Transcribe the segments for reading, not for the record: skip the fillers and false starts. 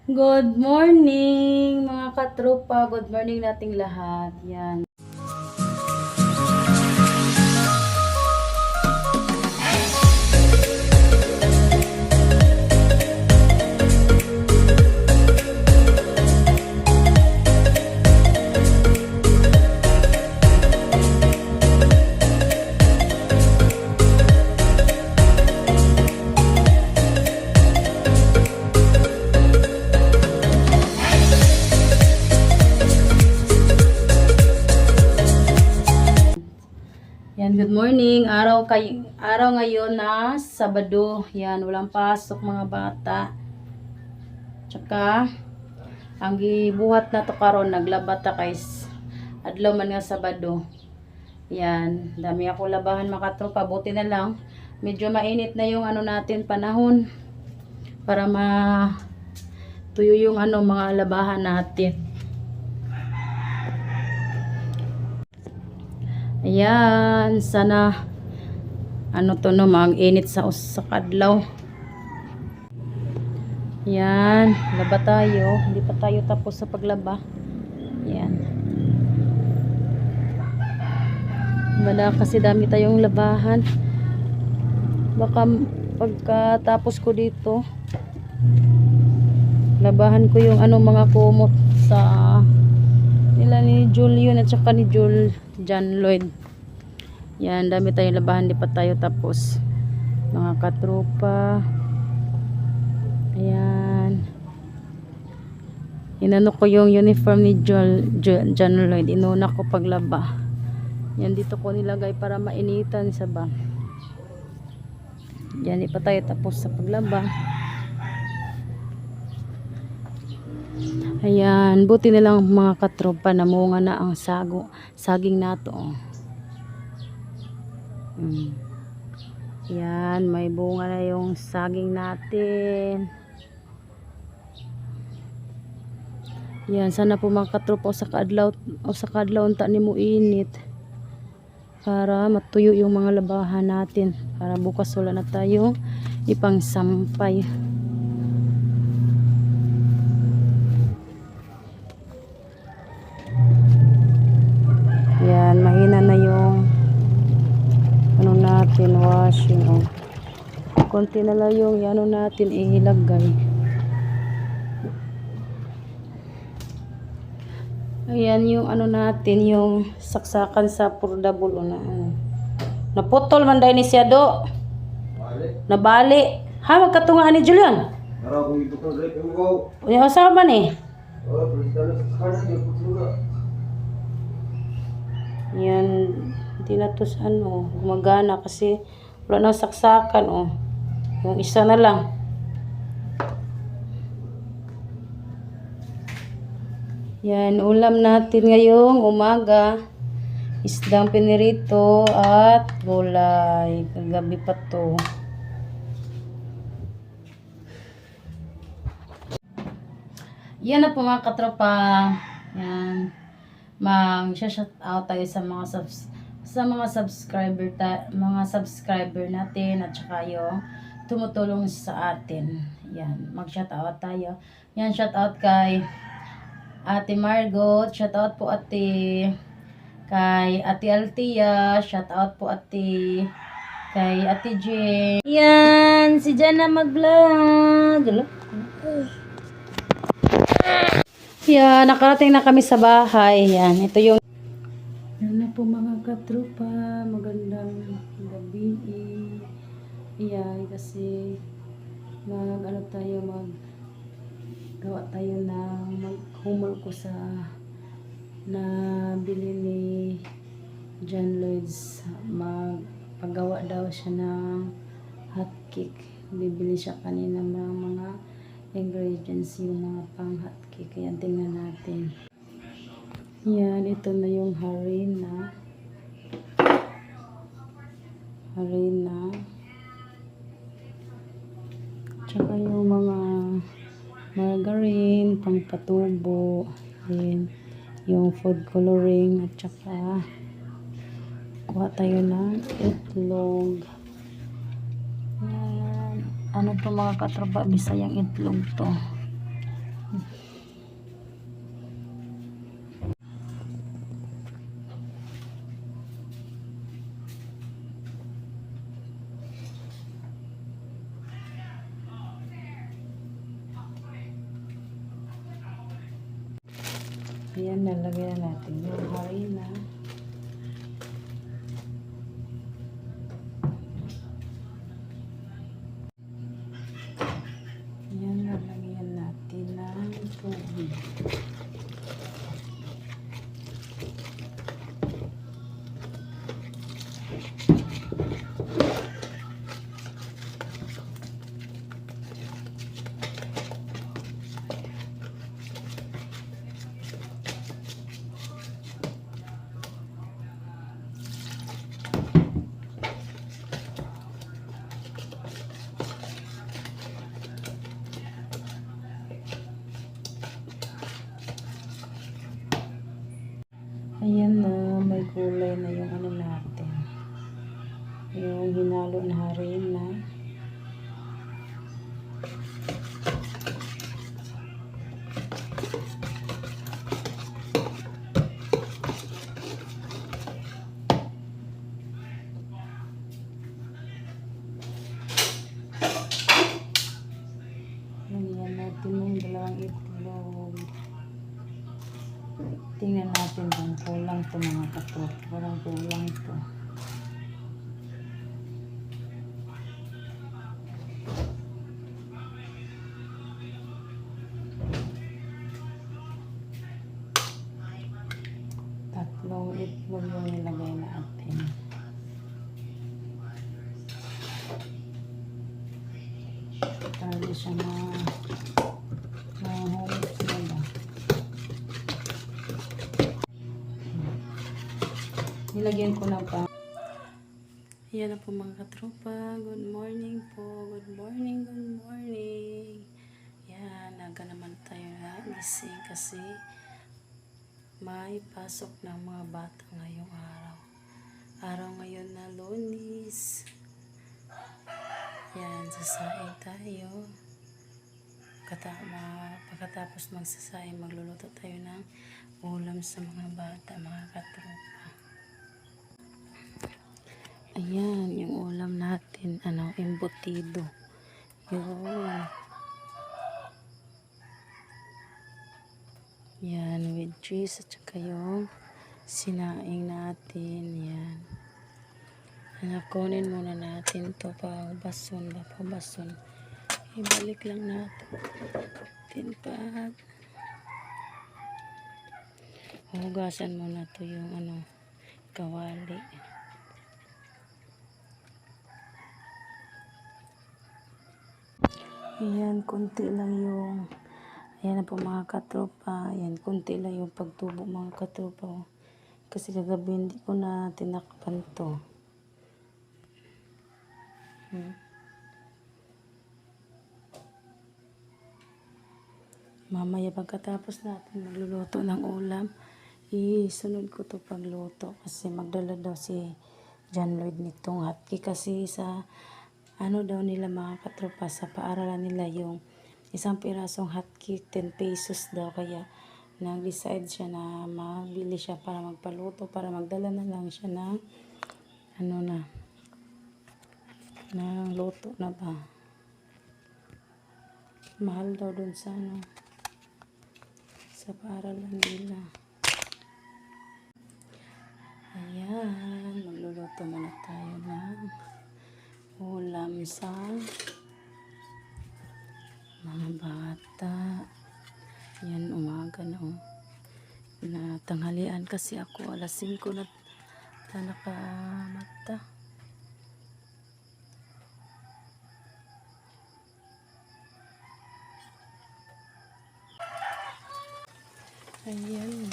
Good morning mga katropa. Good morning nating lahat. Yan. Yan, good morning. Araw ngayon na Sabado. Yan, walang pasok mga bata. Tsaka ang gibuhat na to karon naglaba ta kay adlaw man nga Sabado. Yan, dami ako labahan mga katropa. Buti na lang medyo mainit na yung natin panahon para tuyo yung mga labahan natin. Ayan, sana mag-init sa kadlaw. Yan, laba tayo. Hindi pa tayo tapos sa paglaba. Yan. Wala kasi dami tayong labahan. Baka pagkatapos ko dito, labahan ko yung mga kumot sa nila ni Julian at saka ni John Lloyd. Yan, dami tayong labahan, di pa tayo tapos mga katropa. Ayan, inano ko yung uniform ni John Lloyd, inuna ko paglaba. Yan, dito ko nilagay para mainitan sa ba. Yan, di pa tayo tapos sa paglaba. Ayan, buti na lang mga katropa, namunga na ang saging nato. Yan, may bunga na yung saging natin. Yan, sana po mga katropa sa kadlaw unta ni mo init para matuyo yung mga labahan natin para bukas wala na tayo ipang sampay. Yan, mahina na yung natin, washing. Konti na lang yung natin ilagay. Ayan yung natin, yung saksakan sa portable na naputol man dahil ni siya do. Nabali. Ha, magkatungaan ni Julian. Yung asama ni. Yan, hindi na to sa gumagana kasi wala na saksakan. Yung isa na lang. Yan, ulam natin ngayong umaga, isdang pinirito at gulay. Kagabi pa to. Yan na po mga katropa. Yan, mag-shout out tayo sa mga subscriber natin at saka yung tumutulong sa atin. Yan, mag-shout out tayo. Yan, shout out kay Ate Margot, shout out po kay Ate Altia, shout out po kay Ate Jen. Yan, si Jana mag-vlog. Yan, nakarating na kami sa bahay. Yan, ito yung yan na po mga katropa, magandang gabi. Yan, kasi magawa tayo ng humol ko sa nabili ni John Lloyd's. Magpagawa daw siya ng hot cake. Bibili siya kanina ng mga ingredients, yung mga pang hot cake. Kaya tingnan natin. Yan, ito na yung harina. Tsaka yung mga margarine, pangpatubo. Yan, yung food coloring. At tsaka kuha tayo ng itlog. Yan. Ano to mga katropa, Bisayang itlog to. Ayan, nalagyan natin yung harina. Ayan, nalagyan natin ng tubig. Ayan na, may kulay na yung ano natin. Yung hinalo na harina. Lagyan natin yung dalawang itlog. Tingnan natin kung kulang to mga katrop. Parang kulang to. Tatlong itlog yung nilagay natin. Para siya mahulog sila. Nilagyan ko lang pa. Ayan na po mga katropa. Good morning po. Good morning, good morning. Yan, naga naman tayo na gising kasi may pasok ng mga bata ngayong araw. Araw ngayon na Lunes. Yan, sasaing tayo. Pagkatapos magsasaing, magluluto tayo ng ulam sa mga bata, mga katropa. Ayan, yung ulam natin, embutido. Yun. Yan, with cheese at saka yung sinaing natin. Yan. Kunin muna natin to pabason. Ibalik lang natin pa. Hugasan muna to yung kawali. Ayan, konti lang yung, ayan na po mga katropa. Ayan, konti lang yung pagtubo mga katropa. Kasi kagabi hindi ko na tinakpan to. Mamaya pagkatapos natin magluluto ng ulam, isunod ko to pagluto. Kasi magdala daw si John Lloyd nitong hotcake. Kasi sa daw nila mga katropa, sa paaralan nila yung isang pirasong hotcake 10 pesos daw, kaya nag-decide siya na mabili siya para magpaluto, para magdala na lang siya ng ng luto na ba. Mahal daw dun sa sa paaralan nila. Ayan, magluluto muna tayo ng ulam sa mga bata. Yan, umaga na na tanghalian kasi ako, alas 5 na nakamata. Ayan.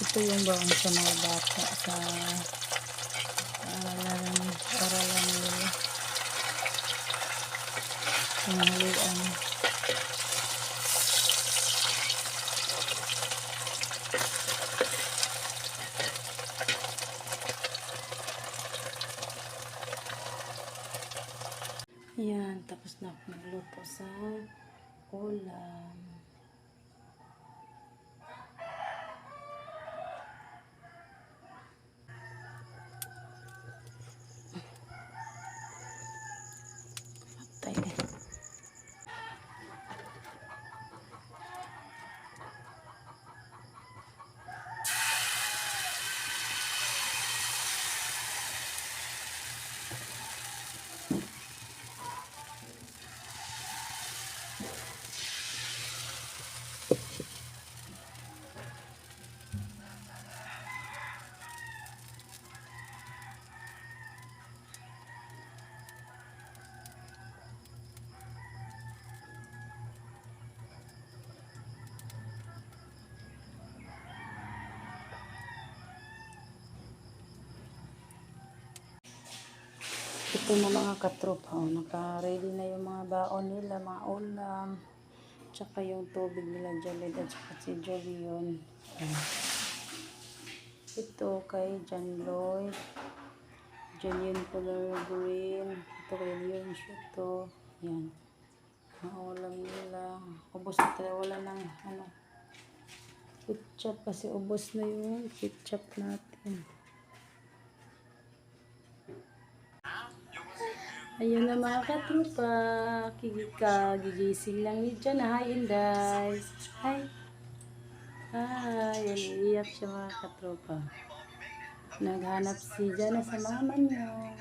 Ito yung baon sa mga bata sa aralan nila. Tanghalian. Ayan, Tapos na ako magluto sa ulam. Patay. Ito na mga katropa, naka-ready na yung mga baon nila, mga ulam, tsaka yung tubig nila Jalid at tsaka si Jovion. Ito kay John Lloyd, Julian color green, ito kay Leon Shuto, yan. Mga ulam nila, ubos na tayo, wala nang ketchup kasi ubos na yung ketchup natin. Ayun na mga katropa, gigising lang ni Jan. Hi Inday. Hi. Hi, iyak siya mga katropa. Naghanap si Jan sa mama niya.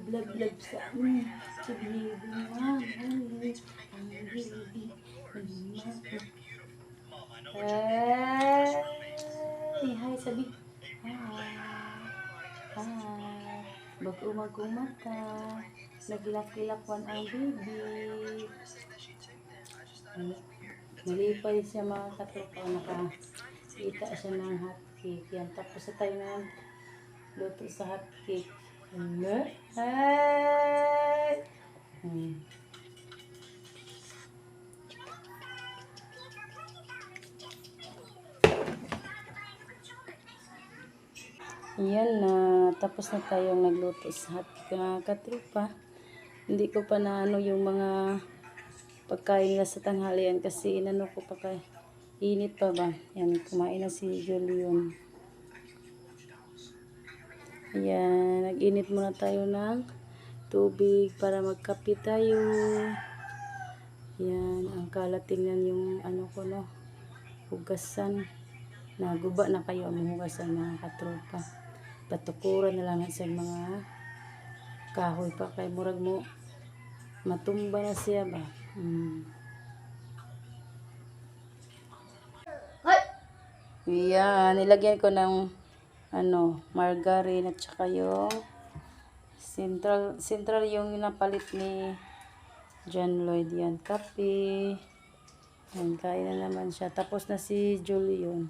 Maglab sa amin. Sige, mama. Hi, sabi. Hi. Mag-umag-umata. Naglak-lakwan ang baby. Nalipay siya mga katropa. Nakita siya ng hot cake. Yan. Tapos sa tayo na luto sa hot cake. Hi. Yan na, tapos na tayong nagluto sa hot katropa. Hindi ko pa na yung mga pagkain nila sa tanghalian kasi inano ko pa kay init pa ba. Yan, kumain na si Julian. Ayan, nag-init muna tayo ng tubig para magkape tayo. Yan, ang kalat, tingnan yung ko hugasan. Naguba na kayo ang hugasan mga katropa. Patukuran na lang sa mga kahoy pa kay murag mo matumba na siya ba. Yan, nilagyan ko ng margarine at saka yung central yung napalit ni John Lloyd. Yan, kape. Yan, kain na naman siya. Tapos na si Julian.